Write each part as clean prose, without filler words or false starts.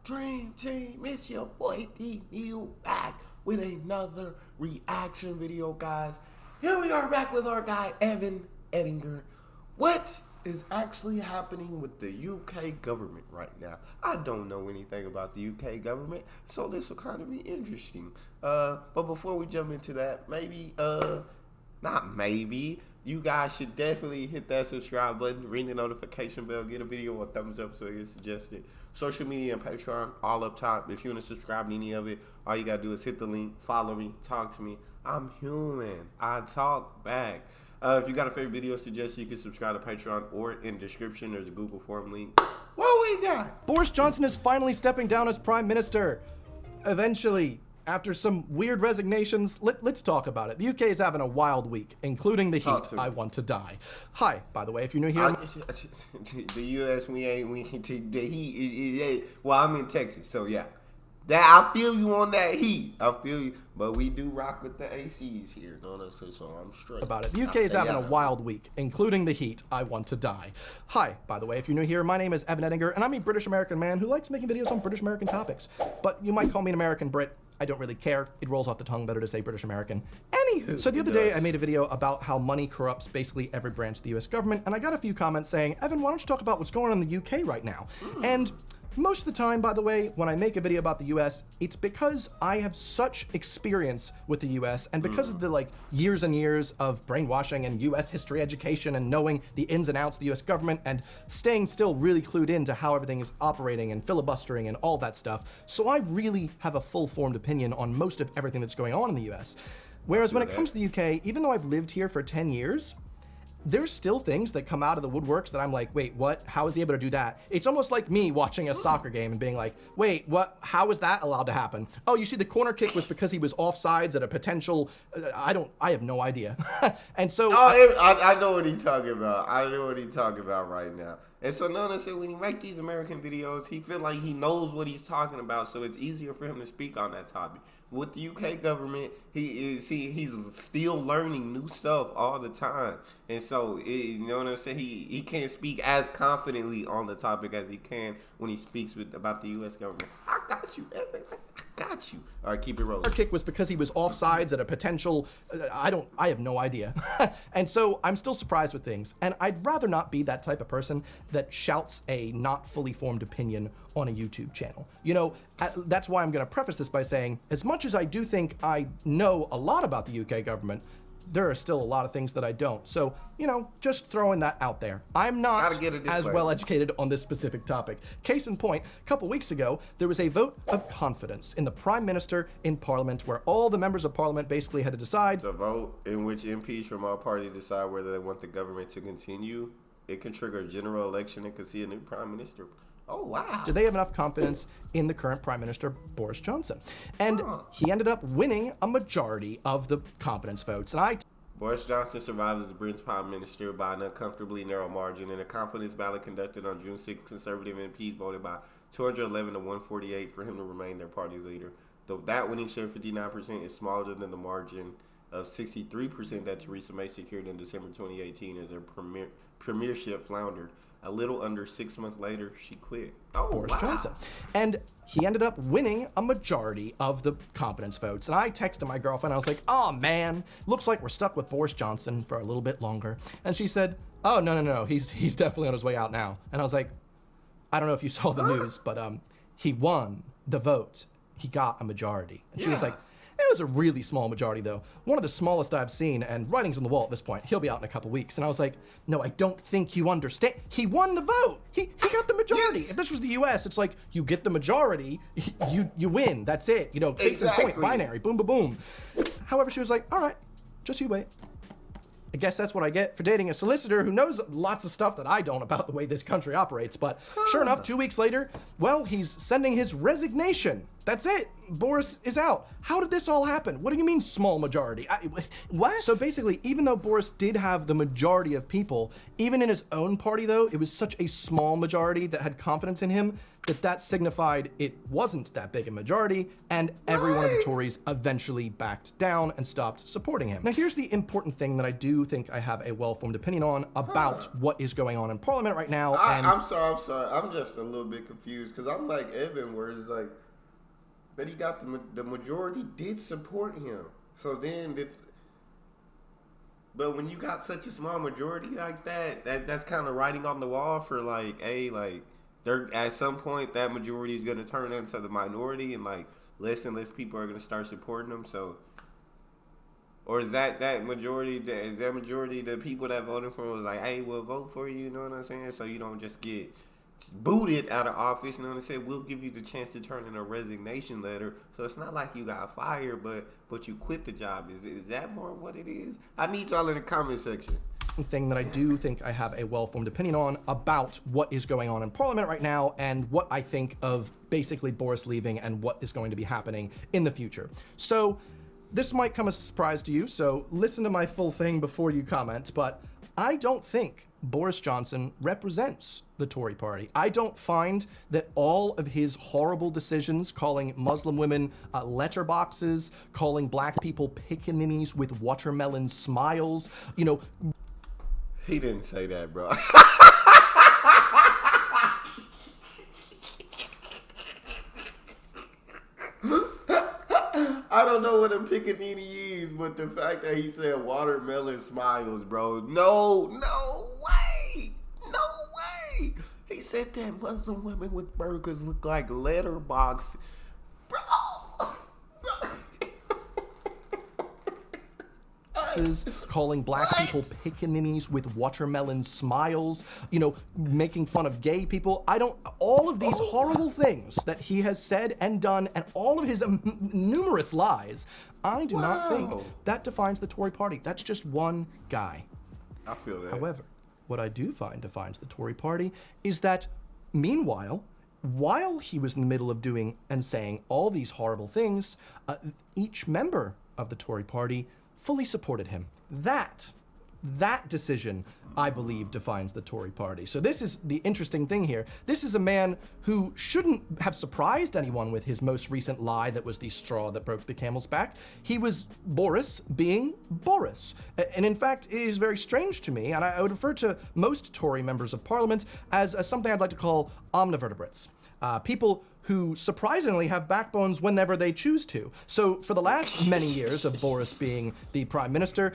Dream Team? It's your boy D Neal back with another reaction video, guys. Here we are back with our guy Evan Edinger. What is actually happening with the UK government right now? I don't know anything about the UK government, so this will kind of be interesting. But before we jump into that, you guys should definitely hit that subscribe button, ring the notification bell, get a video a thumbs up so it gets suggested. Social media and Patreon, all up top. If you want to subscribe to any of it, all you got to do is hit the link, follow me, talk to me. I'm human. I talk back. If you got a favorite video suggestion, you can subscribe to Patreon or in the description. There's a Google form link. What we got? Boris Johnson is finally stepping down as Prime Minister. Eventually, after some weird resignations, let's talk about it. The UK is having a wild week, including the heat. I want to die. Hi, by the way, if you're new here. The US, the heat. Well, I'm in Texas, so yeah. I feel you on that heat. I feel you. But we do rock with the ACs here. So I'm straight. About it. The UK is having a wild week, including the heat. I want to die. Hi, by the way, if you're new here, my name is Evan Edinger, and I'm a British American man who likes making videos on British American topics. But you might call me an American Brit. I don't really care. It rolls off the tongue better to say British American. Anywho, so the other day I made a video about how money corrupts basically every branch of the US government, and I got a few comments saying, Evan, why don't you talk about what's going on in the UK right now? And most of the time, by the way, when I make a video about the US, it's because I have such experience with the US and because of the years and years of brainwashing and US history education and knowing the ins and outs of the US government and staying still really clued into how everything is operating and filibustering and all that stuff. So I really have a full-formed opinion on most of everything that's going on in the US. Whereas when it comes to the UK, even though I've lived here for 10 years, there's still things that come out of the woodworks that I'm like, wait, what? How is he able to do that? It's almost like me watching a soccer game and being like, wait, what? How is that allowed to happen? Oh, you see, the corner kick was because he was offsides at a potential, I have no idea. And so. I know what he's talking about. I know what he's talking about right now. And so notice that when he make these American videos, he feel like he knows what he's talking about, so it's easier for him to speak on that topic. With the UK government, he's still learning new stuff all the time. And so, you know what I'm saying? He can't speak as confidently on the topic as he can when he speaks about the US government. I got you, Evan. I got you. All right, keep it rolling. Kick was because he was offsides at a potential, I have no idea. And so I'm still surprised with things. And I'd rather not be that type of person that shouts a not fully formed opinion on a YouTube channel. You know, that's why I'm gonna preface this by saying, as much as I do think I know a lot about the UK government, there are still a lot of things that I don't. So, you know, just throwing that out there. I'm not as well educated on this specific topic. Case in point, a couple weeks ago, there was a vote of confidence in the Prime Minister in Parliament where all the members of Parliament basically had to decide. It's a vote in which MPs from all parties decide whether they want the government to continue. It can trigger a general election and can see a new Prime Minister. Oh, wow. Do they have enough confidence in the current Prime Minister, Boris Johnson? And he ended up winning a majority of the confidence votes. And Boris Johnson survives as Britain's Prime Minister by an uncomfortably narrow margin. In a confidence ballot conducted on June 6th, Conservative MPs voted by 211 to 148 for him to remain their party's leader. Though that winning share of 59% is smaller than the margin of 63% that Theresa May secured in December 2018 as her premiership floundered. A little under 6 months later, she quit. Boris Johnson. And he ended up winning a majority of the confidence votes. And I texted my girlfriend, I was like, oh man, looks like we're stuck with Boris Johnson for a little bit longer. And she said, oh, no, he's definitely on his way out now. And I was like, I don't know if you saw the news, but he won the vote. He got a majority. And she was like, it was a really small majority, though. One of the smallest I've seen, and writing's on the wall at this point. He'll be out in a couple weeks. And I was like, no, I don't think you understand. He won the vote. He got the majority. If this was the US, it's like, you get the majority, you win. That's it. You know, case in point, binary, boom, boom, boom. However, she was like, all right, just you wait. I guess that's what I get for dating a solicitor who knows lots of stuff that I don't about the way this country operates. But sure enough, 2 weeks later, well, he's sending his resignation That's it. Boris is out. How did this all happen? What do you mean small majority? What? So basically, even though Boris did have the majority of people, even in his own party though, it was such a small majority that had confidence in him that signified it wasn't that big a majority, and every one of the Tories eventually backed down and stopped supporting him. Now here's the important thing that I do think I have a well-formed opinion on about what is going on in Parliament right now. I'm sorry. I'm just a little bit confused because I'm like Evan, where it's like, but he got the majority did support him. So then, but when you got such a small majority like that's kind of writing on the wall for like, there at some point that majority is going to turn into the minority, and like less and less people are going to start supporting them. So, or is that majority? Is that majority the people that voted for him was like, hey, we'll vote for you? You know what I'm saying? So you don't just get booted out of office. You know what I'm saying? We'll give you the chance to turn in a resignation letter. So it's not like you got fired, but you quit the job. Is that more of what it is? I need y'all in the comment section. Thing that I do think I have a well-formed opinion on about what is going on in Parliament right now and what I think of basically Boris leaving and what is going to be happening in the future. So this might come as a surprise to you, so listen to my full thing before you comment, but I don't think Boris Johnson represents the Tory party. I don't find that all of his horrible decisions, calling Muslim women letterboxes, calling black people pickaninnies with watermelon smiles, He didn't say that, bro. I don't know what a pickaninny is, but the fact that he said watermelon smiles, bro. No way. He said that Muslim women with burgers look like letterbox. Bro. Calling black people pickaninnies with watermelon smiles, making fun of gay people. All of these horrible things that he has said and done, and all of his numerous lies, I do not think that defines the Tory party. That's just one guy. I feel that. However, what I do find defines the Tory party is that, meanwhile, while he was in the middle of doing and saying all these horrible things, each member of the Tory party fully supported him. That decision, I believe, defines the Tory party. So this is the interesting thing here. This is a man who shouldn't have surprised anyone with his most recent lie that was the straw that broke the camel's back. He was Boris being Boris. And in fact, it is very strange to me, and I would refer to most Tory members of Parliament as something I'd like to call omnivertebrates. People who surprisingly have backbones whenever they choose to. So for the last many years of Boris being the prime minister,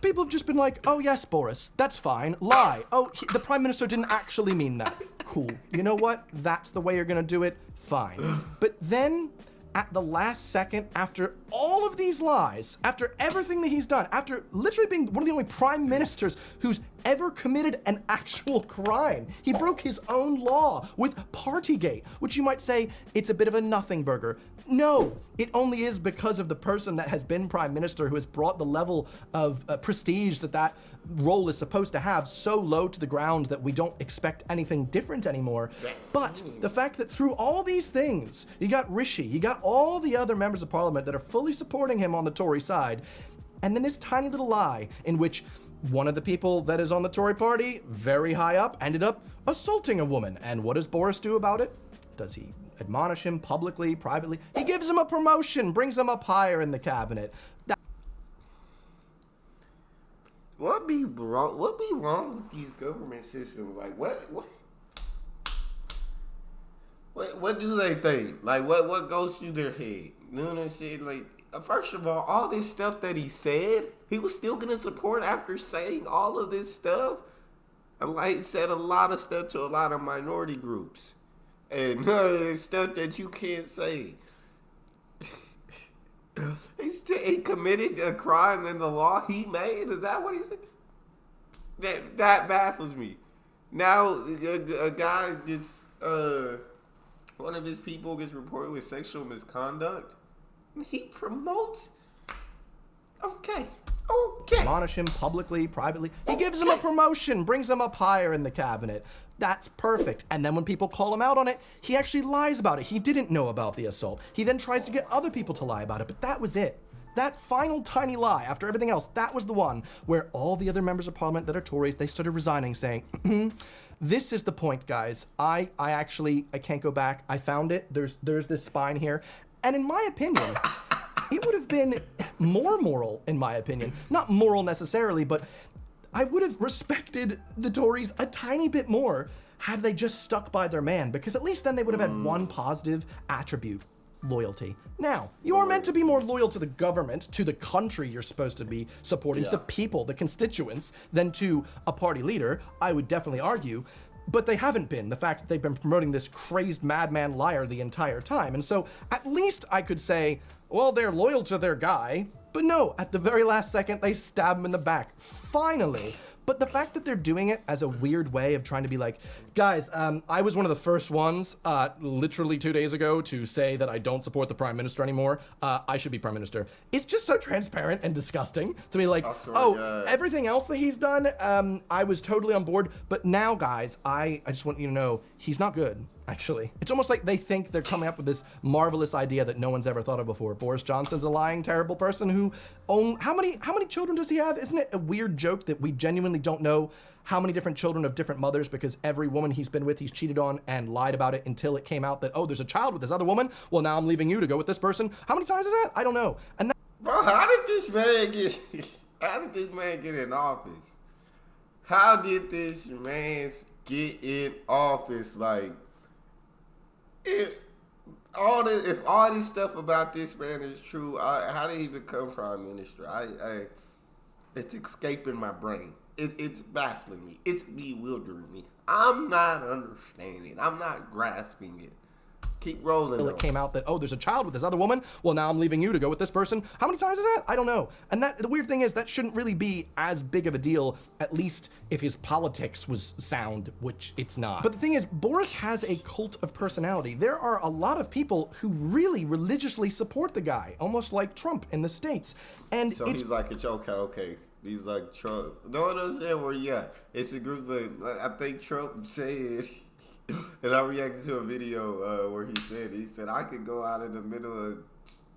people have just been like, oh yes, Boris, that's fine, lie. Oh, the prime minister didn't actually mean that. Cool. You know what? That's the way you're gonna do it, fine. But then, at the last second, after all of these lies, after everything that he's done, after literally being one of the only prime ministers who's ever committed an actual crime, he broke his own law with Partygate, which you might say it's a bit of a nothing burger. No, it only is because of the person that has been prime minister who has brought the level of prestige that role is supposed to have so low to the ground that we don't expect anything different anymore. But the fact that through all these things, you got Rishi, you got all the other members of Parliament that are fully supporting him on the Tory side, and then this tiny little lie in which one of the people that is on the Tory party, very high up, ended up assaulting a woman. And what does Boris do about it? Does he admonish him publicly, privately? He gives him a promotion, brings him up higher in the cabinet. What be wrong with these government systems? Like what do they think? Like what goes through their head? You know what I'm saying? Like, first of all this stuff that he said, he was still gonna support after saying all of this stuff. And like, he said a lot of stuff to a lot of minority groups. And none of the stuff that you can't say. He committed a crime in the law he made? Is that what he said? That baffles me. Now, a guy gets, one of his people gets reported with sexual misconduct. He promotes. Okay. Admonish him publicly, privately. He gives him a promotion, brings him up higher in the cabinet. That's perfect. And then when people call him out on it, he actually lies about it. He didn't know about the assault. He then tries to get other people to lie about it, but that was it. That final tiny lie, after everything else, that was the one where all the other members of parliament that are Tories, they started resigning, saying, this is the point, guys. I can't go back. I found it. There's this spine here. And in my opinion, it would have been more moral, in my opinion. Not moral necessarily, but I would have respected the Tories a tiny bit more had they just stuck by their man, because at least then they would have had one positive attribute. Loyalty. Now, you are meant to be more loyal to the government, to the country you're supposed to be supporting, to the people, the constituents, than to a party leader, I would definitely argue. But they haven't been. The fact that they've been promoting this crazed madman liar the entire time. And so at least I could say, well, they're loyal to their guy. But no, at the very last second, they stab him in the back. Finally. But the fact that they're doing it as a weird way of trying to be like, guys, I was one of the first ones, literally 2 days ago, to say that I don't support the prime minister anymore. I should be prime minister. It's just so transparent and disgusting to be like, everything else that he's done, I was totally on board. But now, guys, I just want you to know, he's not good. Actually, it's almost like they think they're coming up with this marvelous idea that no one's ever thought of before. Boris Johnson's a lying, terrible person who how many children does he have? Isn't it a weird joke that we genuinely don't know how many different children of different mothers, because every woman he's been with, he's cheated on and lied about it until it came out that, oh, there's a child with this other woman. Well, now I'm leaving you to go with this person. How many times is that? I don't know. And bro, how did this man get in office? How did this man get in office? Like, if all this stuff about this man is true, how did he become prime minister? It's escaping my brain. It's baffling me. It's bewildering me. I'm not understanding. I'm not grasping it. Keep rolling. It came out that, oh, there's a child with this other woman. Well, now I'm leaving you to go with this person. How many times is that? I don't know. And the weird thing is that shouldn't really be as big of a deal, at least if his politics was sound, which it's not. But the thing is, Boris has a cult of personality. There are a lot of people who really religiously support the guy, almost like Trump in the States. And so he's like, it's okay. He's like Trump. No one understand where it's a group of, I think Trump said, and I reacted to a video where he said, I could go out in the middle of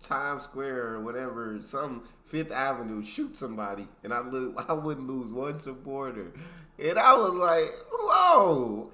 Times Square or whatever, some Fifth Avenue, shoot somebody, and I wouldn't lose one supporter. And I was like, whoa.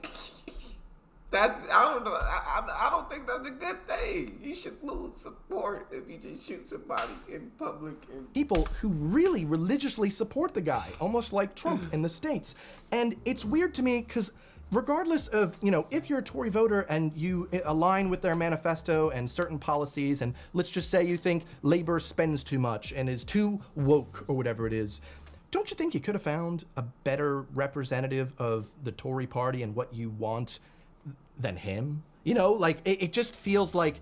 I don't know. I don't think that's a good thing. You should lose support if you just shoot somebody in public. People who really religiously support the guy, almost like Trump in the States. And it's weird to me because regardless of, if you're a Tory voter and you align with their manifesto and certain policies, and let's just say you think Labour spends too much and is too woke or whatever it is, don't you think you could have found a better representative of the Tory party and what you want than him? It just feels like,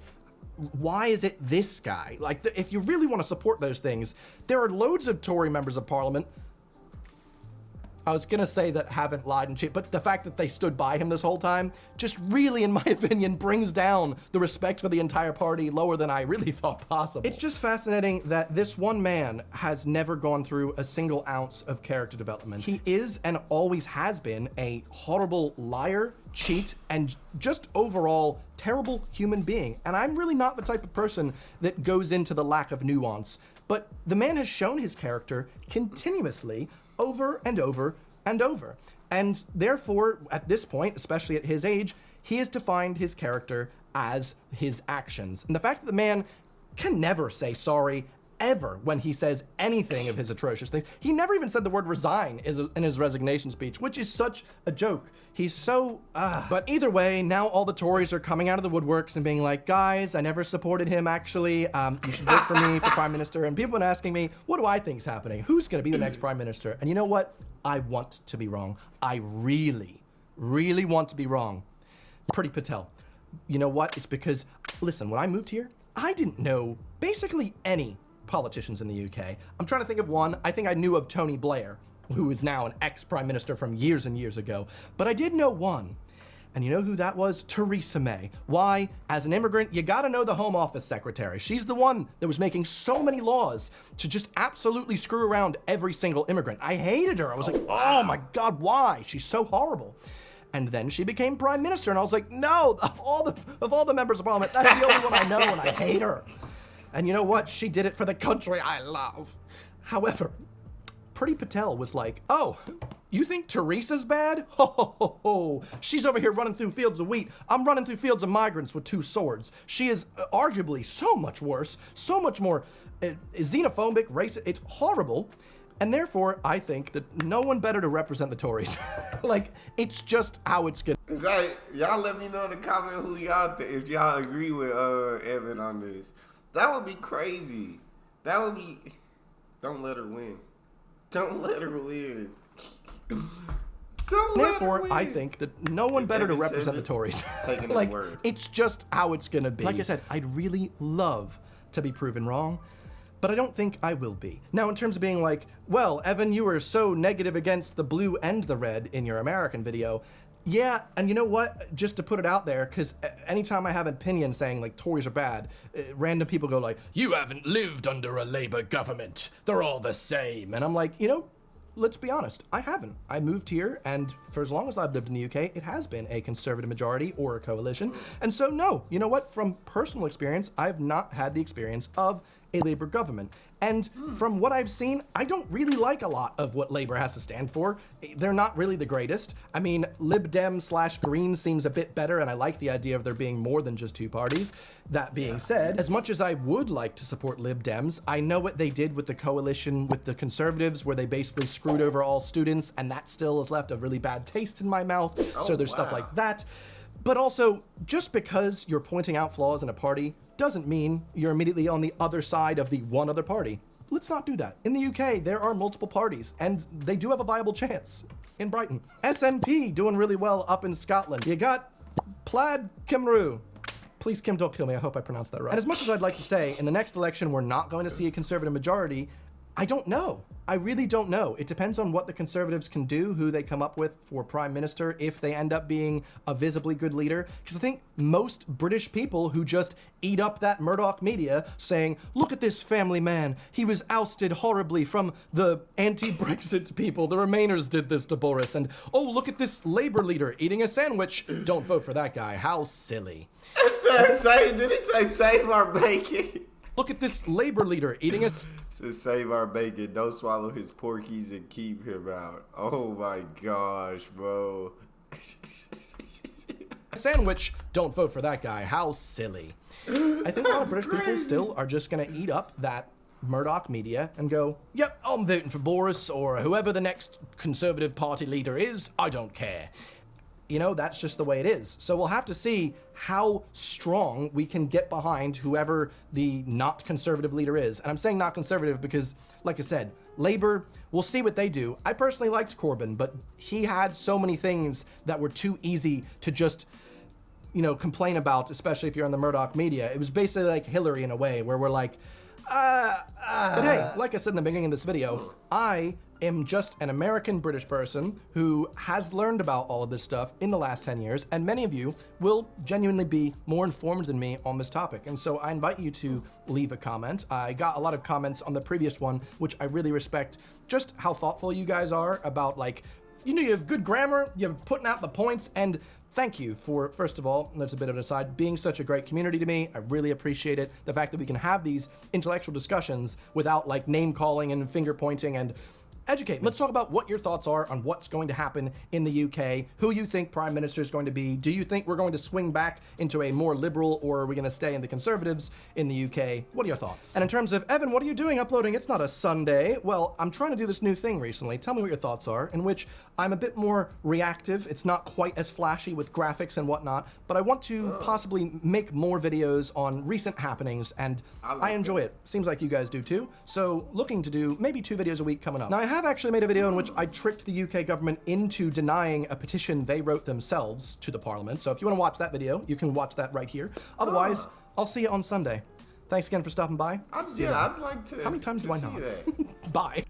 why is it this guy? Like, if you really want to support those things, there are loads of Tory members of parliament, I was gonna say that haven't lied and cheated, but the fact that they stood by him this whole time just really, in my opinion, brings down the respect for the entire party lower than I really thought possible. It's just fascinating that this one man has never gone through a single ounce of character development. He is and always has been a horrible liar, cheat, and just overall terrible human being. And I'm really not the type of person that goes into the lack of nuance, but the man has shown his character continuously over and over and over. And therefore, at this point, especially at his age, he has defined his character as his actions. And the fact that the man can never say sorry, ever, when he says anything of his atrocious things. He never even said the word resign in his resignation speech, which is such a joke. He's so, But either way, now all the Tories are coming out of the woodworks and being like, guys, I never supported him, actually. You should vote for me for prime minister. And people have been asking me, what do I think's happening? Who's going to be the next prime minister? And you know what? I want to be wrong. I really, really want to be wrong. Priti Patel. You know what? It's because, listen, when I moved here, I didn't know basically any politicians in the UK. I'm trying to think of one. I think I knew of Tony Blair, who is now an ex-prime minister from years and years ago. But I did know one. And you know who that was? Theresa May. Why? As an immigrant, you gotta know the Home Office secretary. She's the one that was making so many laws to just absolutely screw around every single immigrant. I hated her. I was like, oh my God, why? She's so horrible. and then she became prime minister. And I was like, no, of all the members of parliament, that's the only one I know, and I hate her. And you know what? She did it for the country I love. However, Priti Patel was like, oh, you think Teresa's bad? Ho, ho, ho, ho. She's over here running through fields of wheat. I'm running through fields of migrants with 2 swords. She is arguably so much worse, so much more xenophobic, racist. It's horrible. And therefore, I think that no one better to represent the Tories. Like, it's just how it's gonna. Y'all let me know in the comment who y'all if y'all agree with Evan on this. That would be crazy. That would be. Don't let her win. Don't let her win. Therefore, I think that no one better to represent the Tories. Taking like, his word. It's just how it's gonna be. Like I said, I'd really love to be proven wrong, but I don't think I will be. Now, in terms of being like, well, Evan, you were so negative against the blue and the red in your American video. Yeah, and you know what? Just to put it out there, because anytime I have an opinion saying, like, Tories are bad, random people go like, you haven't lived under a Labour government. They're all the same. And I'm like, you know, let's be honest, I haven't. I moved here, and for as long as I've lived in the UK, it has been a conservative majority or a coalition. And so, no, you know what? From personal experience, I've not had the experience of a Labour government. And from what I've seen, I don't really like a lot of what Labour has to stand for. They're not really the greatest. I mean, Lib Dem / Green seems a bit better, and I like the idea of there being more than just 2 parties. That being said, as much as I would like to support Lib Dems, I know what they did with the coalition with the Conservatives, where they basically screwed over all students, and that still has left a really bad taste in my mouth. So there's stuff like that. But also, just because you're pointing out flaws in a party doesn't mean you're immediately on the other side of the one other party. Let's not do that. In the UK, there are multiple parties, and they do have a viable chance. In Brighton. SNP doing really well up in Scotland. You got Plaid Cymru. Please, Kim, don't kill me. I hope I pronounced that right. And as much as I'd like to say, in the next election, we're not going to see a Conservative majority, I don't know. I really don't know. It depends on what the Conservatives can do, who they come up with for Prime Minister, if they end up being a visibly good leader. Because I think most British people who just eat up that Murdoch media saying, look at this family man. He was ousted horribly from the anti-Brexit people. The Remainers did this to Boris. And, oh, look at this Labour leader eating a sandwich. Don't vote for that guy. How silly. Did he say save our bacon? Look at this Labour leader eating a... To save our bacon, don't swallow his porkies and keep him out. Oh my gosh, bro. Sandwich, don't vote for that guy. How silly. I think a lot of British people still are just gonna eat up that Murdoch media and go, yep, I'm voting for Boris or whoever the next Conservative Party leader is. I don't care. You know, that's just the way it is. So we'll have to see how strong we can get behind whoever the not conservative leader is. And I'm saying not conservative because, like I said, Labour, we'll see what they do. I personally liked Corbyn, but he had so many things that were too easy to just, you know, complain about, especially if you're on the Murdoch media. It was basically like Hillary in a way, where we're like, But hey, like I said in the beginning of this video, I am just an American British person who has learned about all of this stuff in the last 10 years, and many of you will genuinely be more informed than me on this topic. And so I invite you to leave a comment. I got a lot of comments on the previous one, which I really respect just how thoughtful you guys are about, like, you know, you have good grammar, you're putting out the points, and thank you for, first of all, that's a bit of an aside, being such a great community to me. I really appreciate it. The fact that we can have these intellectual discussions without, like, name calling and finger pointing, and educate me. Let's talk about what your thoughts are on what's going to happen in the UK, who you think Prime Minister is going to be. Do you think we're going to swing back into a more liberal, or are we going to stay in the Conservatives in the UK? What are your thoughts? And in terms of, Evan, what are you doing uploading? It's not a Sunday. Well, I'm trying to do this new thing recently. Tell me what your thoughts are, in which I'm a bit more reactive. It's not quite as flashy with graphics and whatnot, but I want to possibly make more videos on recent happenings, and I enjoy it. Seems like you guys do too. So looking to do maybe 2 videos a week coming up. Now, I have actually made a video in which I tricked the UK government into denying a petition they wrote themselves to the Parliament. So if you want to watch that video, you can watch that right here. Otherwise, I'll see you on Sunday. Thanks again for stopping by. I'd like to. How many times do I not? Bye.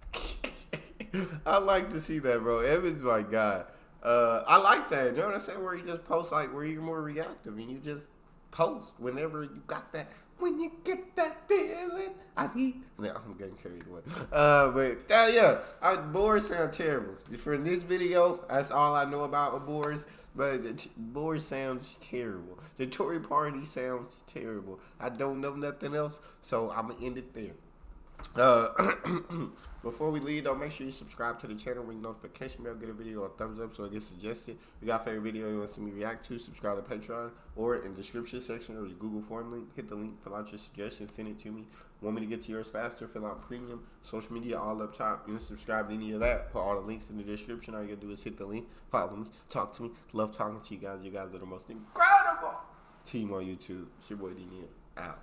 I'd like to see that, bro. Evan's my guy. I like that. You know what I'm saying? Where you just post, like, where you're more reactive and you just post whenever you got that. When you get that feeling, I need. No, I'm getting carried away. Boars sound terrible. For this video, that's all I know about boars. But boars sounds terrible. The Tory party sounds terrible. I don't know nothing else, so I'm gonna end it there. Before we leave, though, make sure you subscribe to the channel, ring notification bell, get a video a thumbs up so it gets suggested. If you got a favorite video you want to see me react to, subscribe to Patreon, or in the description section or the Google form link, hit the link, fill out your suggestions, send it to me. Want me to get to yours faster, fill out premium, social media all up top. You can subscribe to any of that, put all the links in the description. All you gotta do is hit the link, follow me, talk to me. Love talking to you guys. You guys are the most incredible team on YouTube. It's your boy D Neal, out.